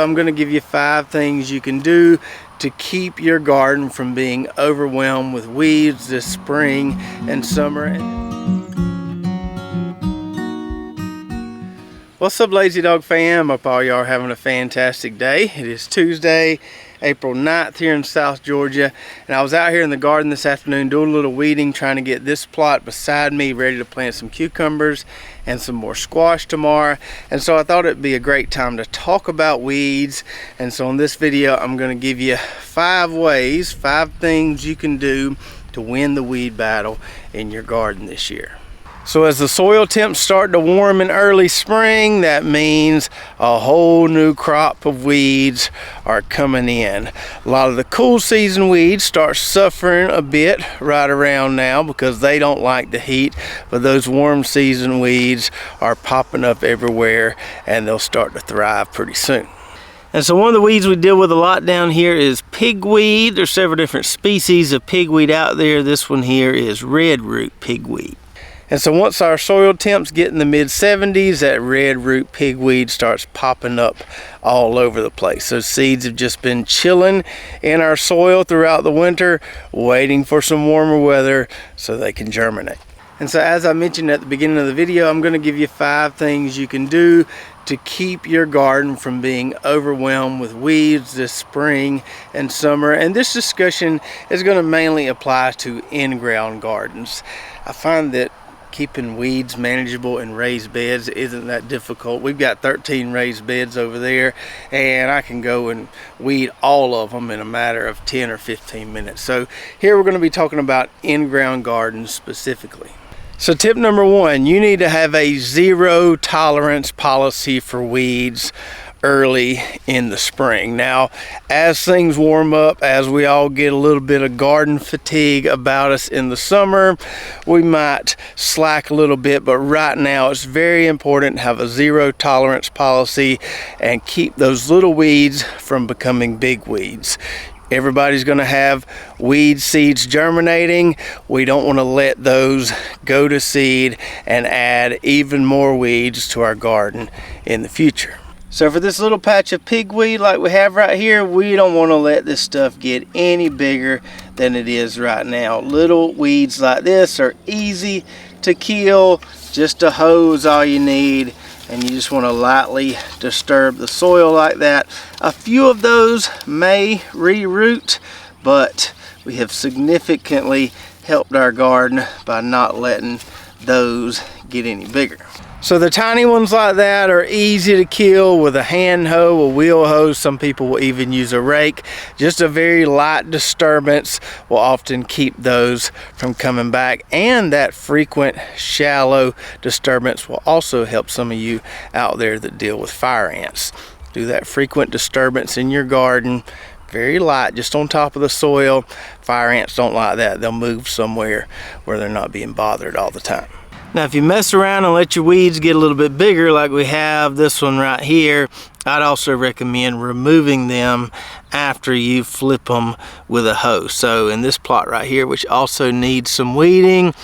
I'm going to give you 5 things you can do to keep your garden from being overwhelmed with weeds this spring and summer. What's up, Lazy Dog fam? Hope all y'all are having a fantastic day. It is Tuesday, April 9th here in South Georgia, and I was out here in the garden this afternoon doing a little weeding, trying to get this plot beside me ready to plant some cucumbers and some more squash tomorrow. And so I thought it'd be a great time to talk about weeds. And so in this video, I'm going to give you 5 things you can do to win the weed battle in your garden this year. So as the soil temps start to warm in early spring, that means a whole new crop of weeds are coming in. A lot of the cool season weeds start suffering a bit right around now because they don't like the heat, but those warm season weeds are popping up everywhere and they'll start to thrive pretty soon. And so one of the weeds we deal with a lot down here is pigweed. There's several different species of pigweed out there. This one here is red root pigweed. And so once our soil temps get in the mid-70s, that red root pigweed starts popping up all over the place. Those seeds have just been chilling in our soil throughout the winter, waiting for some warmer weather so they can germinate. And so as I mentioned at the beginning of the video, I'm going to give you 5 things you can do to keep your garden from being overwhelmed with weeds this spring and summer. And this discussion is going to mainly apply to in-ground gardens. I find that keeping weeds manageable in raised beds isn't that difficult. We've got 13 raised beds over there, and I can go and weed all of them in a matter of 10 or 15 minutes. So here we're going to be talking about in-ground gardens specifically. So tip number 1, you need to have a 0 tolerance policy for weeds early in the spring. Now, as things warm up, as we all get a little bit of garden fatigue about us in the summer, we might slack a little bit, but right now it's very important to have a 0 tolerance policy and keep those little weeds from becoming big weeds. Everybody's going to have weed seeds germinating. We don't want to let those go to seed and add even more weeds to our garden in the future. So for this little patch of pigweed like we have right here, we don't want to let this stuff get any bigger than it is right now. Little weeds like this are easy to kill. Just a hose all you need, and you just want to lightly disturb the soil like that. A few of those may re-root, but we have significantly helped our garden by not letting those get any bigger. So the tiny ones like that are easy to kill with a hand hoe, a wheel hoe. Some people will even use a rake. Just a very light disturbance will often keep those from coming back, and that frequent shallow disturbance will also help some of you out there that deal with fire ants. Do that frequent disturbance in your garden, very light, just on top of the soil. Fire ants don't like that. They'll move somewhere where they're not being bothered all the time. Now, if you mess around and let your weeds get a little bit bigger, like we have this one right here, I'd also recommend removing them after you flip them with a hoe. So in this plot right here, which also needs some weeding,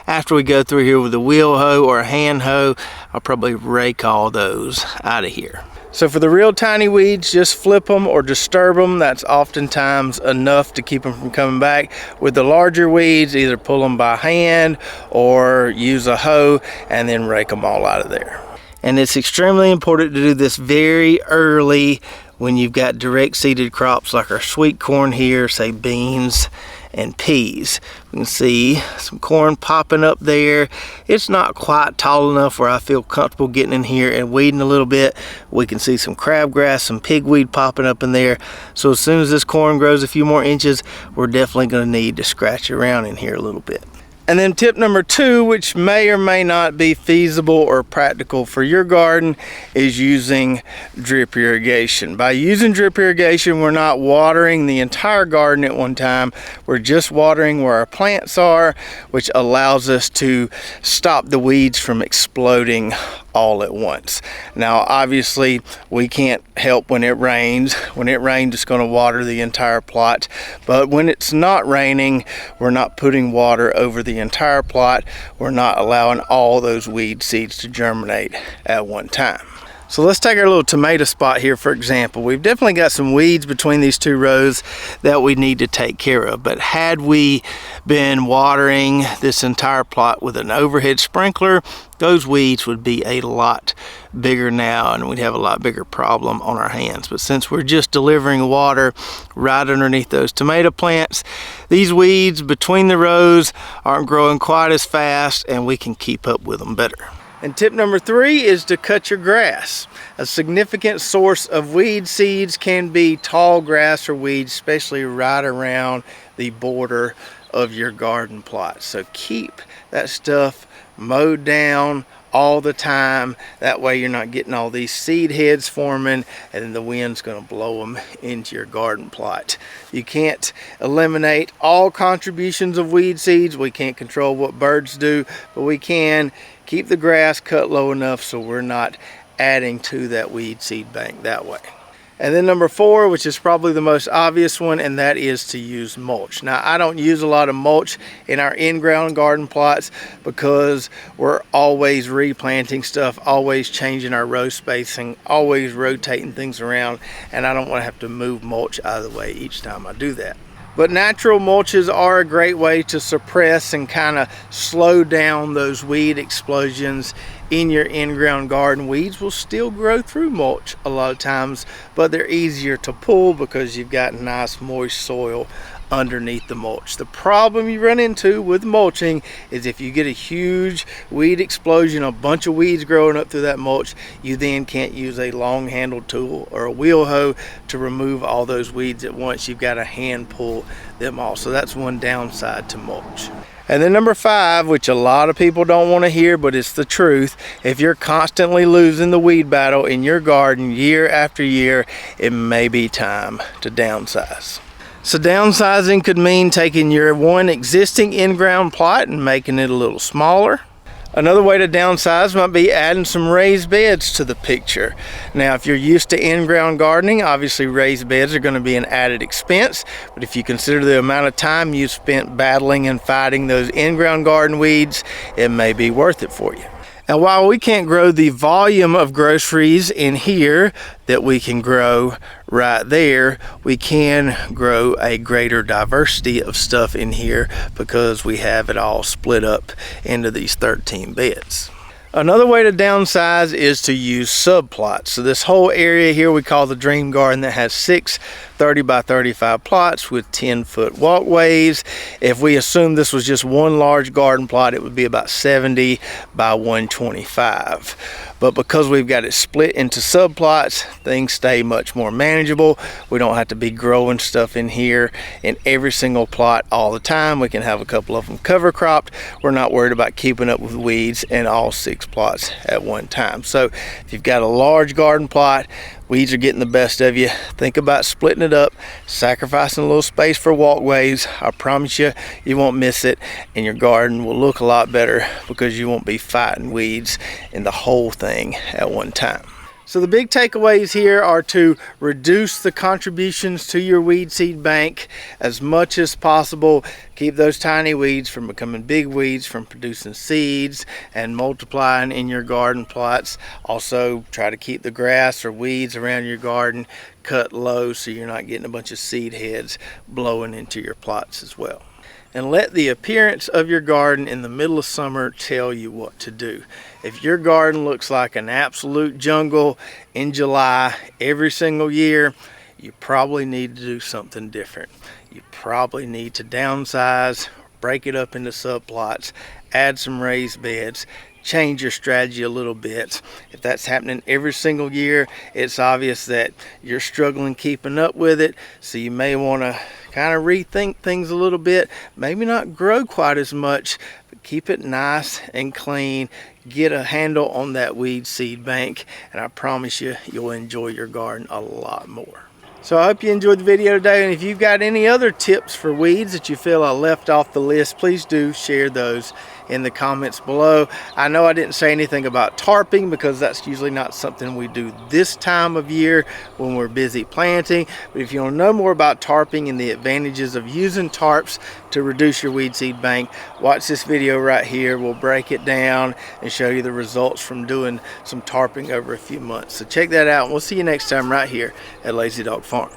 after we go through here with a wheel hoe or a hand hoe, I'll probably rake all those out of here. So for the real tiny weeds, just flip them or disturb them. That's oftentimes enough to keep them from coming back. With the larger weeds, either pull them by hand or use a hoe and then rake them all out of there. And it's extremely important to do this very early when you've got direct seeded crops like our sweet corn here, say beans and peas. We can see some corn popping up there. It's not quite tall enough where I feel comfortable getting in here and weeding a little bit. We can see some crabgrass, some pigweed popping up in there. So as soon as this corn grows a few more inches, we're definitely going to need to scratch around in here a little bit. And then tip number 2, which may or may not be feasible or practical for your garden, is using drip irrigation. By using drip irrigation, we're not watering the entire garden at one time. We're just watering where our plants are, which allows us to stop the weeds from exploding all at once. Now, obviously, we can't help when it rains. When it rains, it's going to water the entire plot. But when it's not raining, we're not putting water over the entire plot. We're not allowing all those weed seeds to germinate at one time. So let's take our little tomato spot here for example. We've definitely got some weeds between these two rows that we need to take care of, but had we been watering this entire plot with an overhead sprinkler, those weeds would be a lot bigger now and we'd have a lot bigger problem on our hands. But since we're just delivering water right underneath those tomato plants, these weeds between the rows aren't growing quite as fast and we can keep up with them better. And tip number 3 is to cut your grass. A significant source of weed seeds can be tall grass or weeds, especially right around the border of your garden plot. So keep that stuff mowed down all the time. That way you're not getting all these seed heads forming and then the wind's going to blow them into your garden plot. You can't eliminate all contributions of weed seeds. We can't control what birds do, but we can keep the grass cut low enough so we're not adding to that weed seed bank that way. And then number 4, which is probably the most obvious one, and that is to use mulch. Now, I don't use a lot of mulch in our in-ground garden plots because we're always replanting stuff, always changing our row spacing, always rotating things around, and I don't want to have to move mulch out of the way each time I do that. But natural mulches are a great way to suppress and kind of slow down those weed explosions in your in-ground garden. Weeds will still grow through mulch a lot of times, but they're easier to pull because you've got nice moist soil underneath the mulch. The problem you run into with mulching is if you get a huge weed explosion, a bunch of weeds growing up through that mulch, you then can't use a long handled tool or a wheel hoe to remove all those weeds at once. You've got to hand pull them all. So that's one downside to mulch. And then number 5, which a lot of people don't want to hear, but it's the truth. If you're constantly losing the weed battle in your garden year after year, it may be time to downsize. So downsizing could mean taking your one existing in-ground plot and making it a little smaller. Another way to downsize might be adding some raised beds to the picture. Now, if you're used to in-ground gardening, obviously raised beds are going to be an added expense, but if you consider the amount of time you spent battling and fighting those in-ground garden weeds, it may be worth it for you. Now, while we can't grow the volume of groceries in here that we can grow right there, we can grow a greater diversity of stuff in here because we have it all split up into these 13 beds. Another way to downsize is to use subplots. So this whole area here we call the Dream Garden that has 6 30 by 35 plots with 10-foot walkways. If we assume this was just one large garden plot, it would be about 70 by 125. But because we've got it split into subplots, things stay much more manageable. We don't have to be growing stuff in here in every single plot all the time. We can have a couple of them cover cropped. We're not worried about keeping up with weeds in all 6 plots at one time. So if you've got a large garden plot, weeds are getting the best of you, think about splitting it up, sacrificing a little space for walkways. I promise you, you won't miss it, and your garden will look a lot better because you won't be fighting weeds in the whole thing at one time. So the big takeaways here are to reduce the contributions to your weed seed bank as much as possible. Keep those tiny weeds from becoming big weeds, from producing seeds and multiplying in your garden plots. Also, try to keep the grass or weeds around your garden cut low so you're not getting a bunch of seed heads blowing into your plots as well. And let the appearance of your garden in the middle of summer tell you what to do. If your garden looks like an absolute jungle in July every single year, you probably need to do something different. You probably need to downsize, break it up into subplots, add some raised beds, change your strategy a little bit. If that's happening every single year, it's obvious that you're struggling keeping up with it, so you may want to kind of rethink things a little bit. Maybe not grow quite as much, but keep it nice and clean. Get a handle on that weed seed bank, and I promise you, you'll enjoy your garden a lot more. So I hope you enjoyed the video today, and if you've got any other tips for weeds that you feel I left off the list, please do share those in the comments below. I know I didn't say anything about tarping because that's usually not something we do this time of year when we're busy planting, but if you want to know more about tarping and the advantages of using tarps to reduce your weed seed bank, watch this video right here. We'll break it down and show you the results from doing some tarping over a few months. So check that out, and we'll see you next time right here at Lazy Dog Farm.